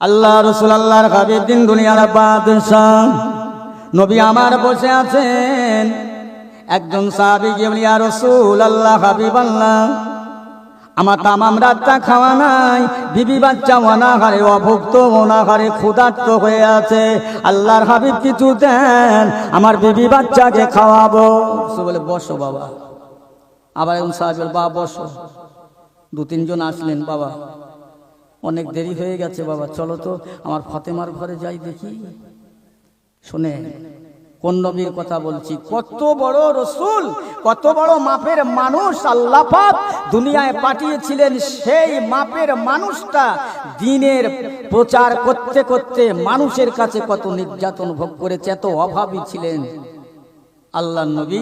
আল্লাহ রাসূল আল্লাহর হাবিব দিন দুনিয়ার বাদশাহ নবী আমার বসে আছেন। একজন সাহাবী গিয়ে বলে, ইয়া রাসূল আল্লাহ, হাবিব আল্লাহ, আমার তামাম রাতটা খাওয়া নাই, বিবি বাচ্চা অনাহারে, অভুক্ত অনাহারে ক্ষুধার্ত হয়ে আছে, আল্লাহর হাবিব কিছু দেন, আমার বিবি বাচ্চাকে খাওয়াবো। বলে, বসো বাবা। আবার একজন সাহাবী বলে, বাবা বসো। দু তিনজন আসলেন, বাবা অনেক দেরি হয়ে গেছে, বাবা চলো তো আমার ফাতেমার ঘরে যাই দেখি। শুনে কোন নবীর কথা বলছি, কত বড় রসুল, কত বড় মাপের মানুষ আল্লাহ পাক দুনিয়ায় পাঠিয়েছিলেন। সেই মাপের মানুষটা দ্বীনের প্রচার করতে করতে মানুষের কাছে কত নির্যাতন ভোগ করেছে, এত অভাবী ছিলেন আল্লাহ নবী।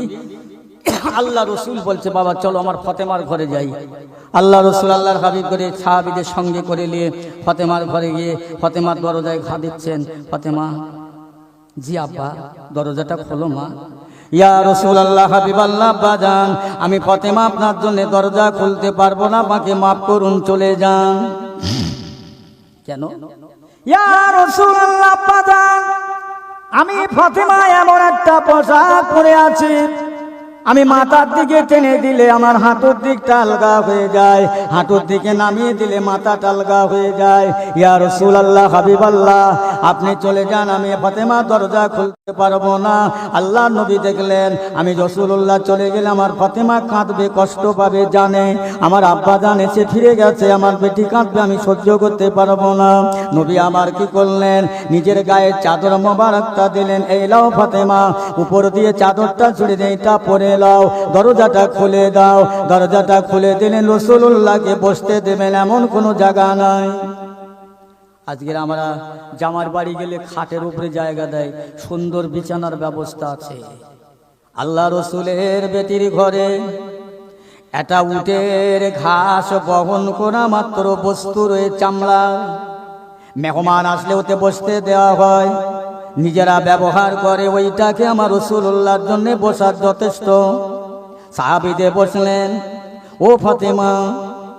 আল্লাহ রসুল বলছে, বাবা চলো আমার ফাতেমার ঘরে যাই। আল্লাহ রসুল আল্লাহর হাবিব করে সাহাবীদের সঙ্গে করে নিয়ে ফাতেমার ঘরে গিয়ে ফাতেমার দরজায় ঘা দিচ্ছেন। ফাতেমা, জি আব্বা, দরজাটা খোলো মা। ইয়া রাসূলুল্লাহ, হাবিব আল্লাহ, বাজান আমি ফাতেমা আপনার জন্য দরজা খুলতে পারবো না, আমাকে মাফ করুন, চলে যান। কেন? ইয়া রাসূলুল্লাহ, বাজান আমি ফাতেমা এমন একটা পোশাক পরে আছি, আমি মাথার দিকে টেনে দিলে আমার হাঁটুর দিকটা আলগা হয়ে যায়, হাঁটুর দিকে নামিয়ে দিলে মাথাটা আলগা হয়ে যায়। ইয়া রাসূলুল্লাহ, হাবিব আল্লাহ, আপনি চলে যান, আমি ফাতেমা দরজা খুলতে পারবো না। আল্লাহ নবী দেখলেন আমি রাসূলুল্লাহ চলে গেলে আমার ফাতেমা কাঁদবে, কষ্ট পাবে, জানে আমার আব্বা জান এসে ফিরে গেছে, আমার বেটি কাঁদবে, আমি সহ্য করতে পারবো না। নবী আমার কি করলেন, নিজের গায়ে চাদর মোবারকটা দিলেন, এই লাও ফাতেমা, উপর দিয়ে চাদরটা ছুড়ে দিয়ে এটা পরে লাও, দরজাটা খুলে দাও। দরজাটা খুলে দিলেন। রাসূলুল্লাহকে বসতে দেবেন এমন কোনো জায়গা নাই। আজকের আমরা জামার বাড়ি গেলে খাটের উপরে জায়গা দেয়, সুন্দর বিছানার ব্যবস্থা আছে। আল্লাহ রসুলের বেটির ঘরে একটা উটের ঘাস বহন করা মাত্র বস্তু রয়ে চামড়া, মেহমান আসলে ওতে বসতে দেওয়া হয়, নিজেরা ব্যবহার করে, ওইটাকে আমার রাসূলুল্লাহর জন্য বসার যথেষ্ট। সাহাবীদের বসলেন। ও ফাতেমা,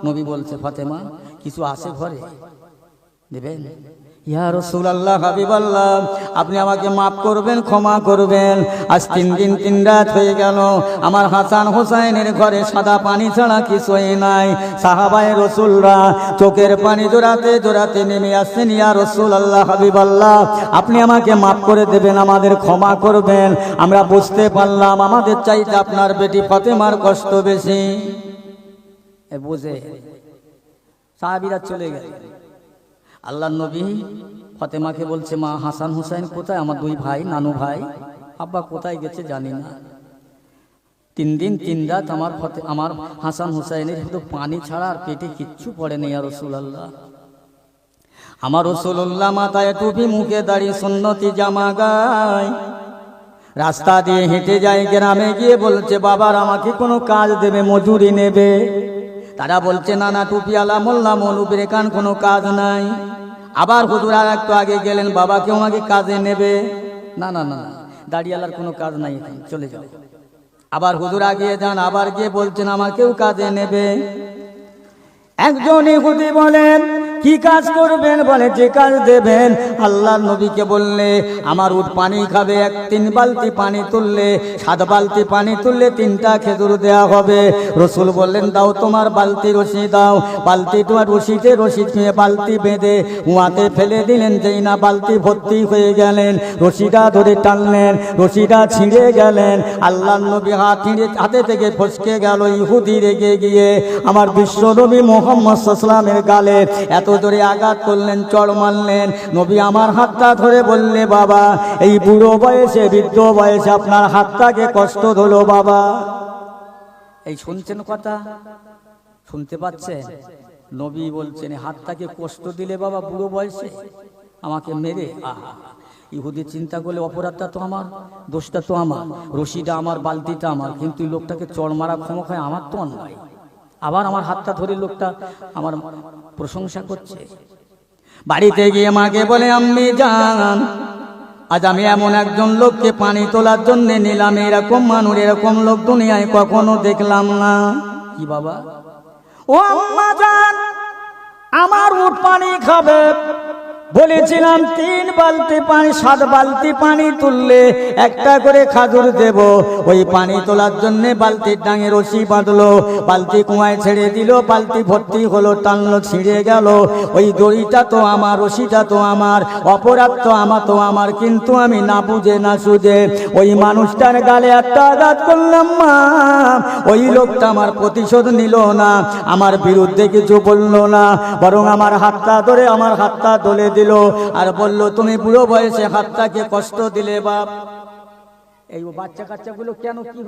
নবী বলছে, ফাতেমা কিছু আছে ঘরে, দেবেন? ইয়া রাসূলুল্লাহ, হাবিবাল্লাহ, আপনি আমাকে মাফ করবেন, ক্ষমা করবেন। আজ 3 দিন 3 রাত হয়ে গেল, আমার হাসান হোসাইনের ঘরে সাদা পানি ছাড়া কিছুই নাই। সাহাবায়ে রাসূলরা চোখের পানি জোড়াতে জোড়াতে নেমে আসছেন। ইয়া রাসূলুল্লাহ, হাবিবাল্লাহ, আপনি আমাকে মাফ করে দেবেন, আমাদের ক্ষমা করবেন। আমরা বুঝতে পারলাম আমাদের চাইতে আপনার বেটি ফাতেমার কষ্ট বেশি। বুঝে সাহাবীরা চলে গেল। আল্লাহ নবী ফাতেমাকে বলছে, মা হাসান হুসাইন কোথায়? আমার 2 ভাই, নানু ভাই, আব্বা কোথায় গেছে জানি না। 3 দিন 3 রাত আমার হাসান হুসাইনের শুধু পানি ছাড়া আর পেটে কিচ্ছু পড়ে নেই। ইয়া রাসূলুল্লাহ, আমার রাসূলুল্লাহ মাথায় টুপি, মুখে দাড়ি, সুন্নতি জামা গায়, রাস্তা দিয়ে হেঁটে যায়, গ্রামে গিয়ে বলছে, বাবার আমাকে কোনো কাজ দেবে, মজুরি নেবে? তারা বলছে, না না, টুপিওয়ালা মোল্লা মৌলবীর এখান কোনো কাজ নাই। আবার হুজুর আর একটু আগে গেলেন, বাবা কেউ আমাকে কাজে নেবে? না না না, দাড়িওয়ালার কোনো কাজ নাই, এখানে চলে যাও। আবার হুজুর আগিয়ে যান, আবার গিয়ে বলছেন আমাকেও কাজে নেবে। একজন ইহুদি বলেন, কি কাজ করবেন? বলে, যে কাজ দেবেন। আল্লাহর নবীকে বললে, আমার উট পানি খাবে, 3 বালতি পানি তুললে, 7 বালতি পানি তুললে 3টা খেজুর দেয়া হবে। রসুল বললেন, দাও তোমার বালতি রশি দাও। বালতি তোমার রশিতে রশি নিয়ে বালতি বেঁধে কুয়াতে ফেলে দিলেন। যেই না বালতি ভর্তি হয়ে গেলেন, রশিটা ধরে টানলেন, রশিটা ছিঁড়ে গেলেন। আল্লাহর নবী হাতে থেকে ফসকে গেল। ইহুদি রেগে গিয়ে আমার বিশ্ব নবী মুহাম্মদ সাল্লাল্লাহু আলাইহি ওয়াসাল্লামের গালে এত জোরে আঘাত করলেন, চড় মারলেন। নবী আমার হাতটা ধরে বললে, বাবা এই বুড়ো বয়সে, বৃদ্ধ বয়সে আপনার হাতটাকে কষ্ট হলো বাবা। এই শুনছেন কথা? শুনতে পাচ্ছেন? নবী বলছেন, হাতটাকে কষ্ট দিলে বাবা বুড়ো বয়সে আমাকে মেরে? আহা, ইহুদি চিন্তা করলে অপরাধটা তো আমার, দোষটা তো আমার, রশিটা আমার, বালতিটা আমার, কিন্তু লোকটাকে চড় মারা ক্ষমতায় আমার তো নয়। আবার আমার হাতটা ধরে লোকটা আমার প্রশংসা করছে। বাড়িতে গিয়ে মাকে বলে, আম্মি জান, আজ আমি এমন একজন লোককে পানি তোলার জন্য নিলাম, এরকম মানুষ, এরকম লোক দুনিয়ায় কখনো দেখলাম না। কি বাবা? ও আম্মা জান, আমার উট পানি খাবে, বলেছিলাম 3 বালতি পানি 7 বালতি পানি তুললে একটা করে খাজুর দেব। ওই পানি তোলার জন্য বালতির ডাঙে রশি বাঁধলো, বালতি কুয়ায় ছেড়ে দিল, বালতি ভর্তি হলো, টানলো, ছিঁড়ে গেল। ওই দড়িটা তো আমার, রশিটা তো আমার, অপরাধ তো আমার, কিন্তু আমি না বুঝে না সুঝে ওই মানুষটার গালে একটা আঘাত করলাম। মা, ওই লোকটা আমার প্রতিশোধ নিল না, আমার বিরুদ্ধে কিছু বললো না, বরং আমার হাতটা ধরে আমার হাতটা দলে দিল আর বলল, তুমি বুড়ো বয়সে হাতটাকে কষ্ট দিলে বাপ। এই বাচ্চা কাচ্চাগুলো কেন কি